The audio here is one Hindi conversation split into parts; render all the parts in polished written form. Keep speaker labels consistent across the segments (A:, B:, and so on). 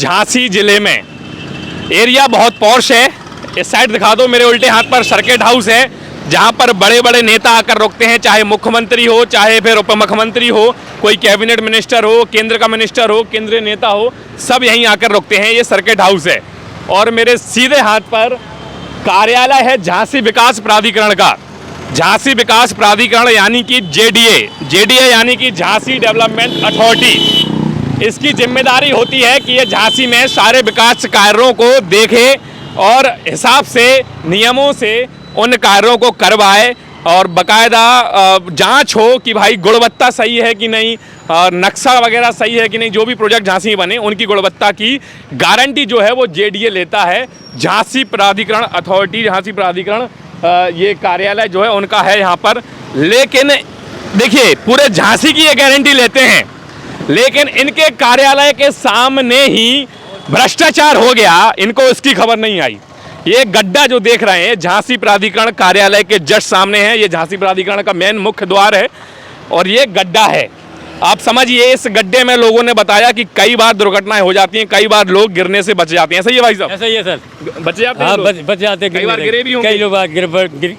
A: झांसी जिले में एरिया बहुत पॉश है। इस साइड दिखा दो, मेरे उल्टे हाथ पर सर्किट हाउस है, जहां पर बड़े बड़े नेता आकर रुकते हैं, चाहे मुख्यमंत्री हो, चाहे फिर उप मुख्यमंत्री हो, कोई कैबिनेट मिनिस्टर हो, केंद्र का मिनिस्टर हो, केंद्रीय नेता हो, सब यहीं आकर रुकते हैं। ये सर्किट हाउस है। और मेरे सीधे हाथ पर कार्यालय है झांसी विकास प्राधिकरण का। झांसी विकास प्राधिकरण यानी कि जेडीए यानी कि झांसी डेवलपमेंट अथॉरिटी। इसकी जिम्मेदारी होती है कि ये झांसी में सारे विकास कार्यों को देखे और हिसाब से, नियमों से उन कार्यों को करवाए और बकायदा जांच हो कि भाई गुणवत्ता सही है कि नहीं, नक्शा वगैरह सही है कि नहीं। जो भी प्रोजेक्ट झांसी में बने उनकी गुणवत्ता की गारंटी जो है वो जेडीए लेता है। झांसी प्राधिकरण अथॉरिटी, झांसी प्राधिकरण ये कार्यालय जो है उनका है यहाँ पर। लेकिन देखिए, पूरे झांसी की ये गारंटी लेते हैं, लेकिन इनके कार्यालय के सामने ही भ्रष्टाचार हो गया, इनको इसकी खबर नहीं आई। ये गड्ढा जो देख रहे हैं झांसी प्राधिकरण कार्यालय के जस्ट सामने है। ये झांसी प्राधिकरण का मेन मुख्य द्वार है और ये गड्ढा है। आप समझिए, इस गड्ढे में लोगों ने बताया कि कई बार दुर्घटनाएं हो जाती हैं, कई बार लोग गिरने से बच जाते हैं। ऐसा ही है भाई साहब?
B: ऐसा ही है सर,
A: बच जाते हैं।
B: हाँ, बच जाते हैं।
A: कई बार गिरे भी होंगे।
B: कई लोग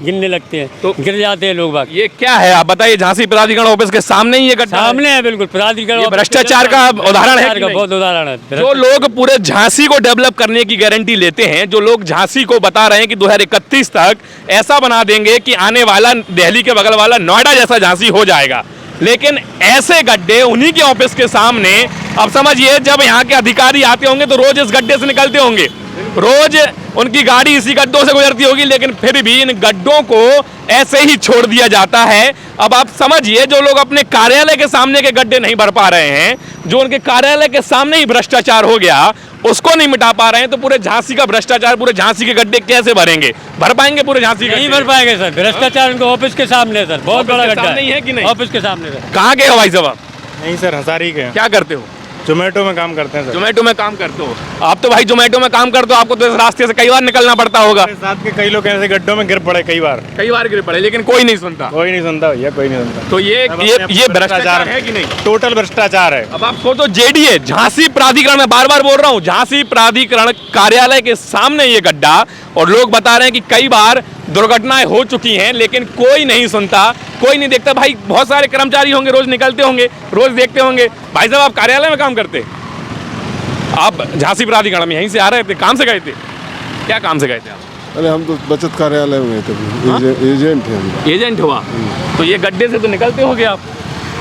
B: गिरने लगते हैं तो गिर जाते हैं लोग बाग।
A: ये क्या है आप बताइए? झांसी प्राधिकरण ऑफिस के सामने ही ये गड्ढा
B: सामने है, बिल्कुल प्राधिकरण।
A: भ्रष्टाचार का उदाहरण है,
B: बहुत उदाहरण है।
A: जो लोग पूरे झांसी को डेवलप करने की गारंटी लेते हैं, जो लोग झांसी को बता रहे हैं कि 2031 तक ऐसा बना देंगे कि आने वाला दिल्ली के बगल वाला नोएडा जैसा झांसी हो जाएगा, लेकिन ऐसे गड्ढे उन्हीं के ऑफिस के सामने। अब समझिए, जब यहाँ के अधिकारी आते होंगे तो रोज इस गड्ढे से निकलते होंगे, रोज उनकी गाड़ी इसी गड्ढों से गुजरती होगी, लेकिन फिर भी इन गड्ढों को ऐसे ही छोड़ दिया जाता है। अब आप समझिए, जो लोग अपने कार्यालय के सामने के गड्ढे नहीं भर पा रहे हैं, जो उनके कार्यालय के सामने ही भ्रष्टाचार हो गया उसको नहीं मिटा पा रहे हैं, तो पूरे झांसी का भ्रष्टाचार, पूरे झांसी के गड्ढे कैसे भरेंगे? भर पाएंगे पूरे झांसी?
B: नहीं भर पाएंगे सर। भ्रष्टाचार उनके ऑफिस के सामने सर, बहुत बड़ा गड्ढा
A: नहीं है कि नहीं?
B: ऑफिस के सामने सर।
A: कहाँ के हो भाई साहब आप?
C: नहीं सर, हंसारी के।
A: क्या करते हो?
C: जोमेटो में काम करते हैं सर।
A: जोमेटो में काम करते हो आप? तो भाई जोमेटो में काम करते हो, आपको तो इस रास्ते से कई बार निकलना पड़ता होगा।
C: मेरे साथ के कई लोग ऐसे गड्ढों में गिर पड़े, कई बार
A: गिर पड़े, लेकिन कोई नहीं सुनता।
C: कोई नहीं सुनता भैया, कोई नहीं सुनता।
A: तो ये भ्रष्टाचार है कि नहीं?
C: टोटल भ्रष्टाचार है।
A: अब आप सोचो, जेडीए झांसी प्राधिकरण में, बार बार बोल रहा हूँ, झांसी प्राधिकरण कार्यालय के सामने ये गड्ढा, और लोग बता रहे हैं कि कई बार दुर्घटनाएं हो चुकी हैं, लेकिन कोई नहीं सुनता, कोई नहीं देखता। भाई बहुत सारे कर्मचारी होंगे, रोज निकलते होंगे, रोज देखते होंगे। भाई साहब, आप कार्यालय में काम करते? आप झांसी प्राधिकरण में यहीं से आ रहे थे? काम से गए थे? क्या काम से गए थे आप?
D: अरे हम तो बचत कार्यालय में गए थे। एजेंट है हम।
A: एजेंट हुआ? तो ये गड्ढे से तो निकलते होगे आप?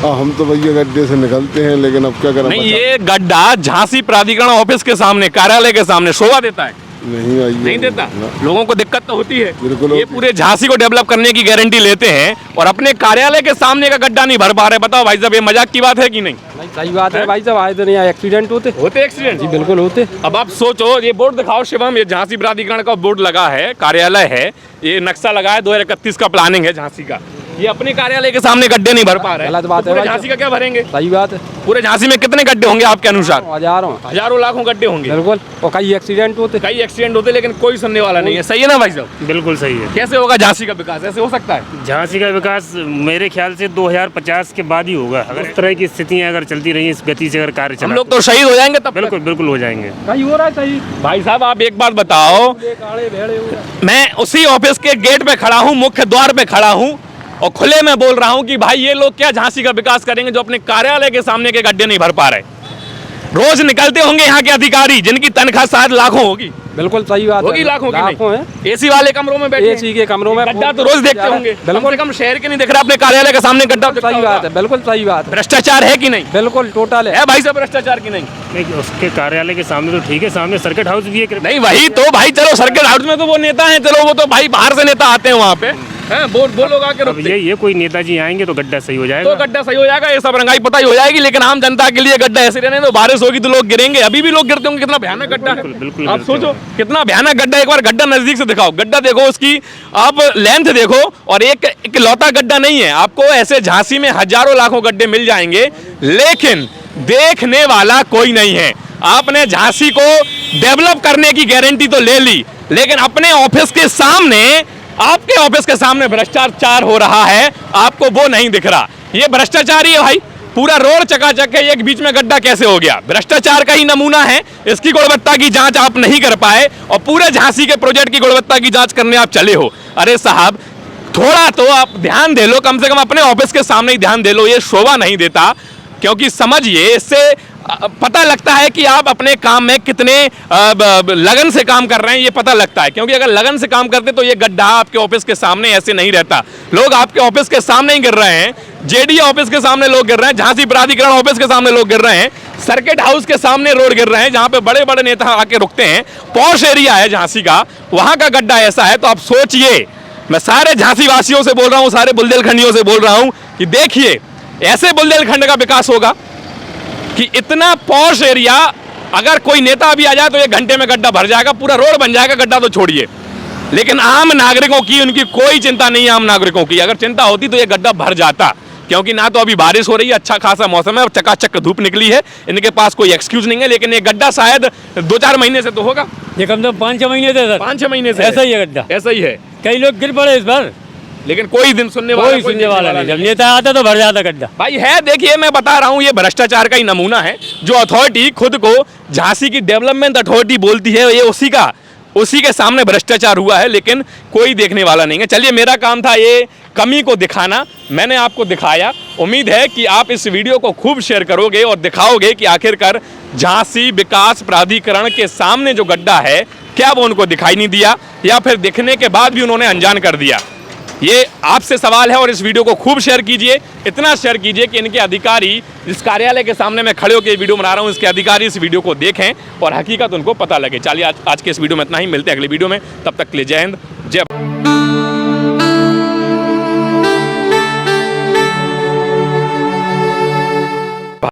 D: हम तो भैया गड्ढे से निकलते हैं, लेकिन अब क्या करें?
A: नहीं, ये गड्ढा झांसी प्राधिकरण ऑफिस के सामने, कार्यालय के सामने शोभा देता है? नहीं देता। लोगों को दिक्कत तो होती है।
D: बिल्कुल।
A: ये पूरे झांसी को डेवलप करने की गारंटी लेते हैं और अपने कार्यालय के सामने का गड्ढा नहीं भर पा रहे। बताओ भाई साहब, ये मजाक की बात है कि नहीं?
B: सही बात है भाई साहब। आए तो नहीं आए, एक्सीडेंट होते
A: एक्सीडेंट?
B: जी बिल्कुल होते।
A: अब आप सोचो, ये बोर्ड दिखाओ शिवम, ये झांसी प्राधिकरण का बोर्ड लगा है, कार्यालय है, ये नक्शा लगा है, 2031 का प्लानिंग है झांसी का। ये अपने कार्यालय के सामने गड्ढे नहीं भर पा रहे।
B: गलत बात है।
A: झांसी का क्या भरेंगे?
B: सही बात है।
A: पूरे झांसी में कितने गड्ढे होंगे आपके अनुसार?
B: हजारों
A: लाखों गड्ढे होंगे।
B: बिल्कुल। और कई एक्सीडेंट होते,
A: लेकिन कोई सुनने वाला नहीं है। सही है ना भाई साहब?
C: बिल्कुल सही है।
A: कैसे होगा झांसी का विकास? ऐसे हो सकता है?
C: झांसी का विकास मेरे ख्याल से 2050 के बाद ही होगा, अगर इस तरह की स्थितियां अगर चलती रही, इस गति से अगर कार्य चला।
A: हम लोग तो शहीद हो जाएंगे तब।
C: बिल्कुल बिल्कुल हो जाएंगे।
B: भाई हो रहा है सही।
A: भाई साहब, आप एक बात बताओ, मैं उसी ऑफिस के गेट पे खड़ा हूँ, मुख्य द्वार पे खड़ा हूँ, और खुले में बोल रहा हूं कि भाई ये लोग क्या झांसी का विकास करेंगे जो अपने कार्यालय के सामने के गड्ढे नहीं भर पा रहे? रोज निकलते होंगे यहाँ के अधिकारी, जिनकी तनख्वाह शायद लाखों होगी।
B: बिल्कुल सही बात
A: होगी, लाखों
B: है।
A: एसी वाले कमरों में बैठे,
B: एसी के कमरों में
A: गड्ढा तो रोज देखते होंगे। बिल्कुल, कम शहर के नहीं दिख रहा, अपने कार्यालय के सामने गड्ढा।
B: सही बात है, बिल्कुल सही बात है।
A: भ्रष्टाचार है कि नहीं?
B: बिल्कुल टोटल है
A: भाई साहब, भ्रष्टाचार की नहीं?
C: नहीं, उसके कार्यालय के सामने तो ठीक है, सामने सर्किट हाउस भी है।
A: नहीं, वही तो भाई, चलो सर्किट हाउस में तो वो नेता है, चलो वो तो भाई बाहर से नेता आते हैं वहाँ पे, वो लोग आके रुकते हैं।
C: ये कोई नेताजी आएंगे तो गड्ढा सही हो जाएगा।
A: तो गड्ढा सही हो जाएगा, ये सब रंगाई पता ही हो जाएगी, लेकिन आम जनता के लिए गड्ढा ऐसे रहने दो। बारिश होगी तो लोग गिरेंगे, अभी भी लोग गिरते होंगे। कितना भयानक गड्ढा है।
C: बिल्कुल।
A: आप सोचो कितना भयानक गड्ढा। एक बार गड्ढा नजदीक से दिखाओ, गड्ढा देखो, उसकी आप लेंथ देखो, और एक लौता गड्ढा नहीं है। आपको ऐसे झांसी में हजारों लाखों गड्ढे मिल जाएंगे, लेकिन देखने वाला कोई नहीं है। आपने झांसी को डेवलप करने की गारंटी तो ले ली, लेकिन अपने ऑफिस के सामने, आपके ऑफिस के सामने भ्रष्टाचार हो रहा है, आपको वो नहीं दिख रहा। ये भ्रष्टाचारी है भाई। पूरा रोड चकाचक है, एक बीच में गड्ढा कैसे हो गया? भ्रष्टाचार का ही नमूना है। इसकी गुणवत्ता की जांच आप नहीं कर पाए और पूरे झांसी के प्रोजेक्ट की गुणवत्ता की जांच करने आप चले हो। अरे साहब, थोड़ा तो आप ध्यान दे लो, कम से कम अपने ऑफिस के सामने ही ध्यान दे लो। ये शोभा नहीं देता, क्योंकि समझिए इससे पता लगता है कि आप अपने काम में कितने लगन से काम कर रहे हैं, ये पता लगता है। क्योंकि अगर लगन से काम करते तो ये गड्ढा आपके ऑफिस के सामने ऐसे नहीं रहता। लोग आपके ऑफिस के सामने ही गिर रहे हैं, जेडीए ऑफिस के सामने लोग गिर रहे हैं, झांसी प्राधिकरण ऑफिस के सामने लोग गिर रहे हैं, सर्किट हाउस के सामने रोड गिर रहे हैं, जहां पे बड़े बड़े नेता आके रुकते हैं। पॉश एरिया है झांसी का, वहां का गड्ढा ऐसा है। तो आप सोचिए, मैं सारे झांसी वासियों से बोल रहा हूं, सारे बुंदेलखंडियों से बोल रहा हूं कि देखिए, ऐसे बुंदेलखंड का विकास होगा कि इतना पॉश एरिया, अगर कोई नेता अभी आ जाए तो 1 घंटे में गड्ढा भर जाएगा, पूरा रोड बन जाएगा, गड्ढा तो छोड़िए। लेकिन आम नागरिकों की, उनकी कोई चिंता नहीं है। आम नागरिकों की अगर चिंता होती तो ये गड्ढा भर जाता, क्योंकि ना तो अभी बारिश हो रही है, अच्छा खासा मौसम है, चकाचक धूप निकली है, इनके पास कोई एक्सक्यूज नहीं है। लेकिन ये गड्ढा शायद 2-4 महीने से तो होगा,
B: ये कम से कम 5-6 महीने थे सर।
A: 5-6 महीने से
B: ऐसा ही है गड्ढा,
A: ऐसा ही है।
B: कई लोग गिर पड़े इस बार,
A: लेकिन कोई दिन सुनने
B: कोई सुनने वाला नहीं। जब नेता आता तो भर जाता गड्ढा।
A: भाई है, देखिए मैं बता रहा हूं, ये भ्रष्टाचार का ही नमूना है। जो अथॉरिटी खुद को झांसी की डेवलपमेंट अथॉरिटी बोलती है, ये उसी के सामने भ्रष्टाचार हुआ है, लेकिन कोई देखने वाला नहीं है। चलिए, मेरा काम था ये कमी को दिखाना, मैंने आपको दिखाया। उम्मीद है कि आप इस वीडियो को खूब शेयर करोगे और दिखाओगे कि आखिरकार झांसी विकास प्राधिकरण के सामने जो गड्ढा है, क्या वो उनको दिखाई नहीं दिया, या फिर दिखने के बाद भी उन्होंने अनजान कर दिया। ये आपसे सवाल है, और इस वीडियो को खूब शेयर कीजिए, इतना शेयर कीजिए कि इनके अधिकारी, जिस कार्यालय के सामने मैं खड़े होकर वीडियो बना रहा हूं, इसके अधिकारी इस वीडियो को देखें और हकीकत उनको पता लगे। चलिए, आज के इस वीडियो में इतना ही, मिलते हैं अगले वीडियो में, तब तक के लिए जय हिंद, जय